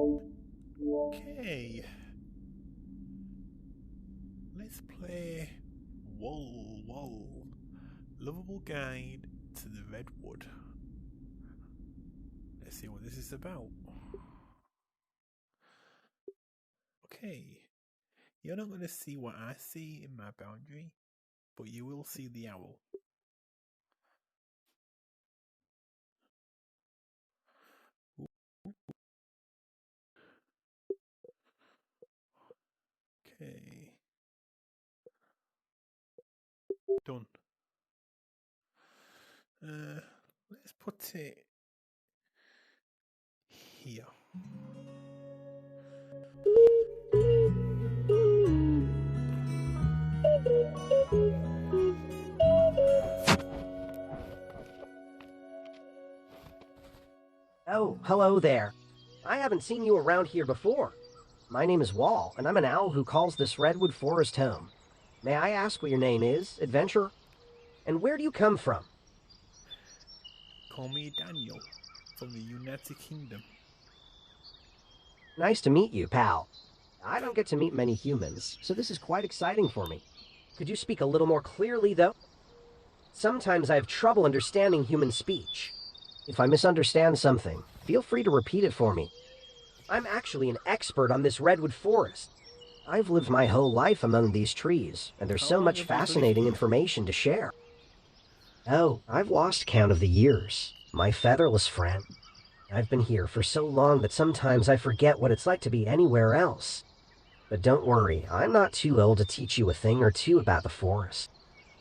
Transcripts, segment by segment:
Okay, let's play Whoa, Lovable Guide to the Redwood. Let's see what this is about. Okay, you're not going to see what I see in my boundary, but you will see the owl. Okay, done. Let's put it here. Oh, hello there. I haven't seen you around here before. My name is Wall, and I'm an owl who calls this redwood forest home. May I ask what your name is, adventurer? And where do you come from? Call me Daniel from the United Kingdom. Nice to meet you, pal. I don't get to meet many humans, so this is quite exciting for me. Could you speak a little more clearly, though? Sometimes I have trouble understanding human speech. If I misunderstand something, feel free to repeat it for me. I'm actually an expert on this redwood forest. I've lived my whole life among these trees, and there's so much fascinating information to share. Oh, I've lost count of the years, my featherless friend. I've been here for so long that sometimes I forget what it's like to be anywhere else. But don't worry, I'm not too old to teach you a thing or two about the forest.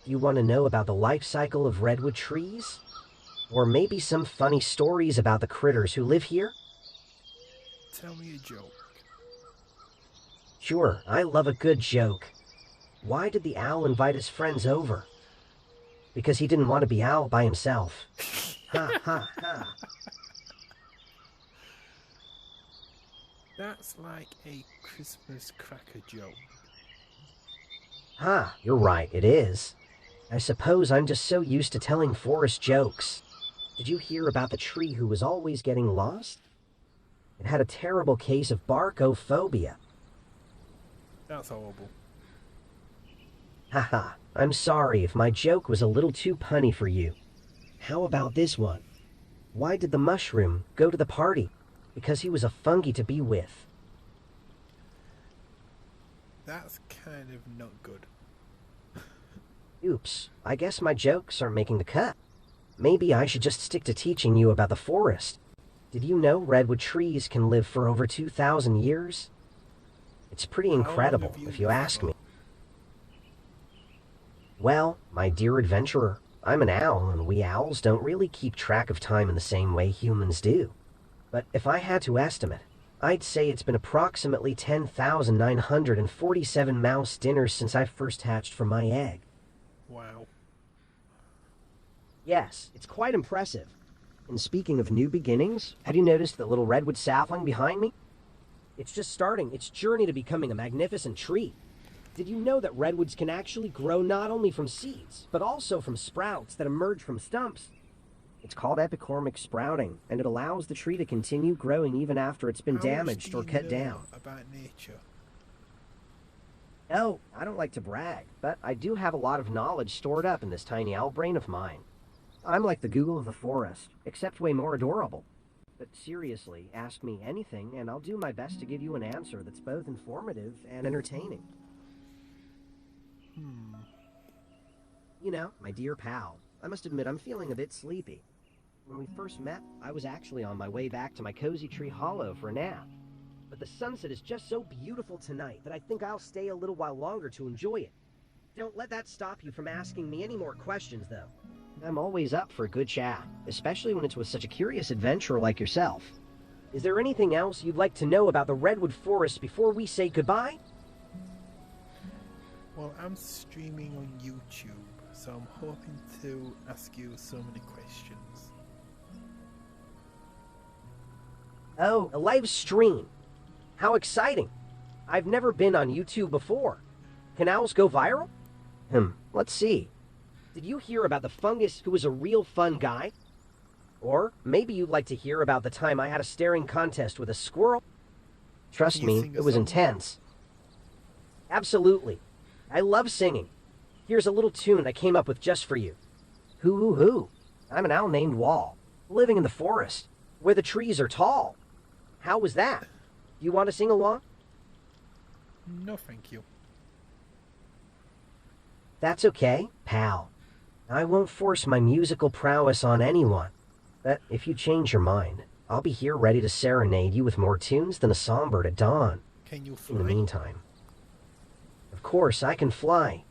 You want to know about the life cycle of redwood trees? Or maybe some funny stories about the critters who live here? Tell me a joke. Sure, I love a good joke. Why did the owl invite his friends over? Because he didn't want to be owl by himself. Ha ha ha. That's like a Christmas cracker joke. Ha, you're right, it is. I suppose I'm just so used to telling forest jokes. Did you hear about the tree who was always getting lost? It had a terrible case of barcophobia. That's horrible. Haha, I'm sorry if my joke was a little too punny for you. How about this one? Why did the mushroom go to the party? Because he was a fungi to be with. That's kind of not good. Oops, I guess my jokes aren't making the cut. Maybe I should just stick to teaching you about the forest. Did you know redwood trees can live for over 2,000 years? It's pretty incredible, if you ask me. Well, my dear adventurer, I'm an owl, and we owls don't really keep track of time in the same way humans do. But if I had to estimate, I'd say it's been approximately 10,947 mouse dinners since I first hatched from my egg. Wow. Yes, it's quite impressive. And speaking of new beginnings, have you noticed the little redwood sapling behind me? It's just starting its journey to becoming a magnificent tree. Did you know that redwoods can actually grow not only from seeds, but also from sprouts that emerge from stumps? It's called epicormic sprouting, and it allows the tree to continue growing even after it's been damaged or cut down. About nature? Oh, I don't like to brag, but I do have a lot of knowledge stored up in this tiny owl brain of mine. I'm like the Google of the forest, except way more adorable. But seriously, ask me anything, and I'll do my best to give you an answer that's both informative and entertaining. You know, my dear pal, I must admit I'm feeling a bit sleepy. When we first met, I was actually on my way back to my cozy tree hollow for a nap. But the sunset is just so beautiful tonight that I think I'll stay a little while longer to enjoy it. Don't let that stop you from asking me any more questions, though. I'm always up for a good chat, especially when it's with such a curious adventurer like yourself. Is there anything else you'd like to know about the redwood forest before we say goodbye? Well, I'm streaming on YouTube, so I'm hoping to ask you so many questions. Oh, a live stream. How exciting. I've never been on YouTube before. Can owls go viral? Let's see. Did you hear about the fungus who was a real fun guy? Or maybe you'd like to hear about the time I had a staring contest with a squirrel? Trust Can you me, sing a it was song? intense. Absolutely. I love singing. Here's a little tune I came up with just for you. Hoo hoo hoo. I'm an owl named Wall, living in the forest, where the trees are tall. How was that? Do you want to sing along? No, thank you. That's okay, pal. I won't force my musical prowess on anyone. But if you change your mind, I'll be here ready to serenade you with more tunes than a songbird at dawn. Can you In the fly? meantime, of course, I can fly.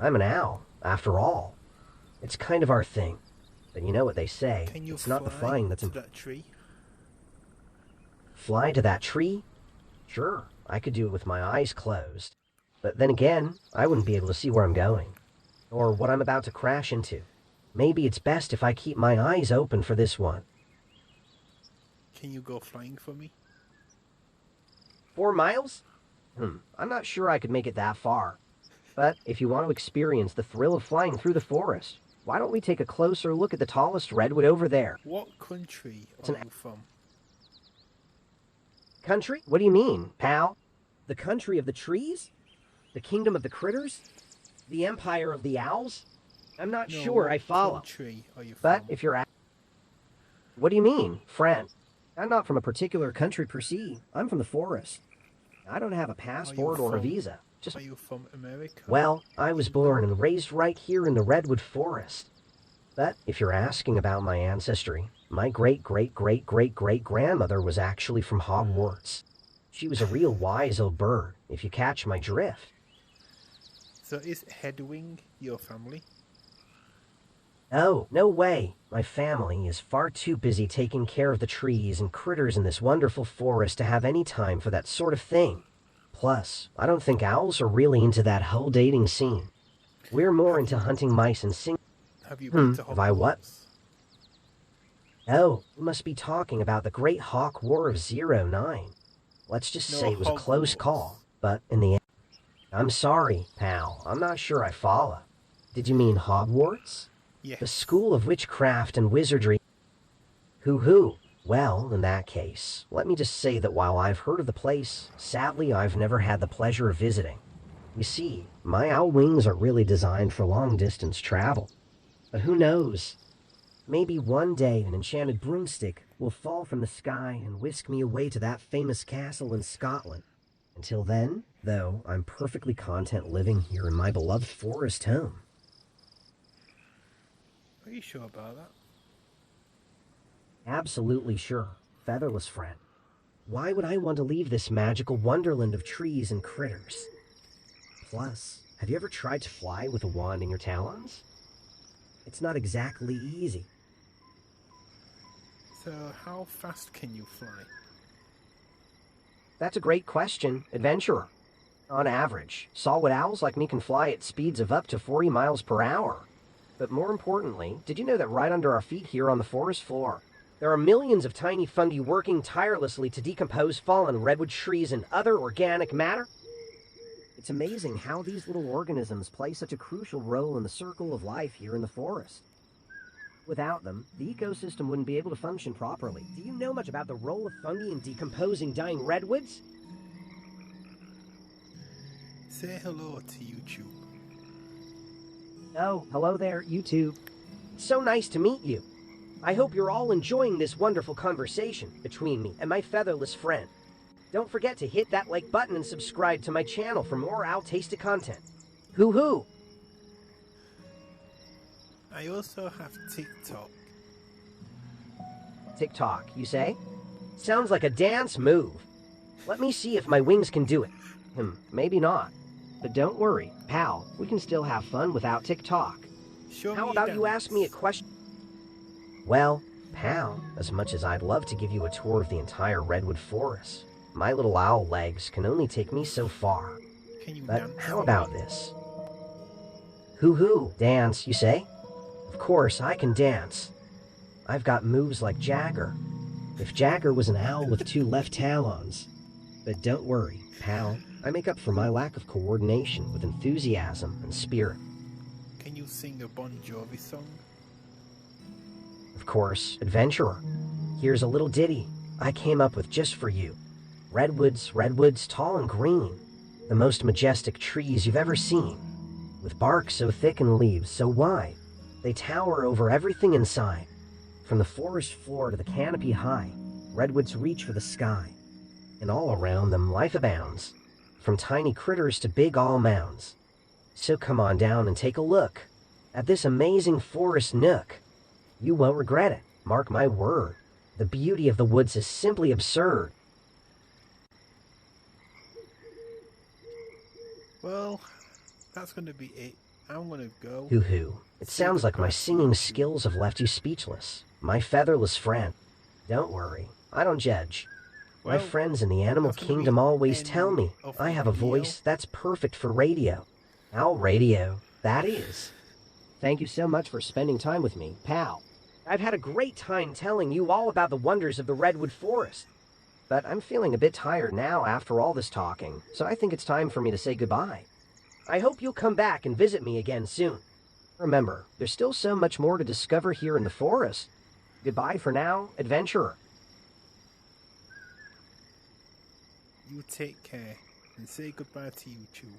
I'm an owl, after all. It's kind of our thing. But you know what they say, Can you it's not the fly flying that's to important. that tree? Fly to that tree? Sure, I could do it with my eyes closed. But then again, I wouldn't be able to see where I'm going, or what I'm about to crash into. Maybe it's best if I keep my eyes open for this one. Can you go flying for me? 4 miles? I'm not sure I could make it that far. But if you want to experience the thrill of flying through the forest, why don't we take a closer look at the tallest redwood over there? What country an- are you from? Country? What do you mean, pal? The country of the trees? The kingdom of the critters? The empire of the owls? I'm not No, sure what I follow. country are you But from? if you're what do you mean, friend? I'm not from a particular country per se. I'm from the forest. I don't have a passport or a from- visa. Just Are you from America? well, I was born and raised right here in the redwood forest. But if you're asking about my ancestry, my great-great-great-great-great-grandmother was actually from Hogwarts. She was a real wise old bird, if you catch my drift. So is Headwing your family? Oh, no way. My family is far too busy taking care of the trees and critters in this wonderful forest to have any time for that sort of thing. Plus, I don't think owls are really into that whole dating scene. We're more into hunting mice and singing. Have you been to have I what? Hogwarts? Oh, we must be talking about the Great Hawk War of '09. Let's just No, say it was a close Hogwarts. call, but in the end... I'm sorry, pal. I'm not sure I follow. Did you mean Hogwarts? Yes. The school of witchcraft and wizardry. Hoo. Well, in that case, let me just say that while I've heard of the place, sadly I've never had the pleasure of visiting. You see, my owl wings are really designed for long-distance travel. But who knows? Maybe one day an enchanted broomstick will fall from the sky and whisk me away to that famous castle in Scotland. Until then, though, I'm perfectly content living here in my beloved forest home. Are you sure about that? Absolutely sure, featherless friend. Why would I want to leave this magical wonderland of trees and critters? Plus, have you ever tried to fly with a wand in your talons? It's not exactly easy. So how fast can you fly? That's a great question, adventurer. On average, saw-whet owls like me can fly at speeds of up to 40 miles per hour. But more importantly, did you know that right under our feet here on the forest floor, there are millions of tiny fungi working tirelessly to decompose fallen redwood trees and other organic matter? It's amazing how these little organisms play such a crucial role in the circle of life here in the forest. Without them, the ecosystem wouldn't be able to function properly. Do you know much about the role of fungi in decomposing dying redwoods? Say hello to YouTube. Oh, hello there, YouTube. It's so nice to meet you. I hope you're all enjoying this wonderful conversation between me and my featherless friend. Don't forget to hit that like button and subscribe to my channel for more owl-tasted content. Hoo. I also have TikTok. TikTok, you say? Sounds like a dance move. Let me see if my wings can do it. Maybe not. But don't worry, pal, we can still have fun without TikTok. Show How me about a you ask me a dance. question? Well, pal, as much as I'd love to give you a tour of the entire redwood forest, my little owl legs can only take me so far. Can you But dance? how about this? Hoo, dance, you say? Of course, I can dance. I've got moves like Jagger. If Jagger was an owl with 2 left talons. But don't worry, pal, I make up for my lack of coordination with enthusiasm and spirit. Can you sing a Bon Jovi song? Of course, adventurer. Here's a little ditty I came up with just for you. Redwoods, redwoods, tall and green. The most majestic trees you've ever seen. With bark so thick and leaves so wide, they tower over everything inside. From the forest floor to the canopy high, redwoods reach for the sky. And all around them life abounds, from tiny critters to big all mounds. So come on down and take a look at this amazing forest nook. You won't regret it, mark my word. The beauty of the woods is simply absurd. Well, that's going to be it. I'm going to go. Hoo-hoo. It sounds like my singing skills have left you speechless. My featherless friend. Don't worry, I don't judge. My Well, friends in the animal that's gonna be kingdom always end tell me of I the have a video. voice that's perfect for radio. Owl radio, that is. Thank you so much for spending time with me, pal. I've had a great time telling you all about the wonders of the Redwood Forest. But I'm feeling a bit tired now after all this talking, so I think it's time for me to say goodbye. I hope you'll come back and visit me again soon. Remember, there's still so much more to discover here in the forest. Goodbye for now, adventurer. You take care and say goodbye to YouTube.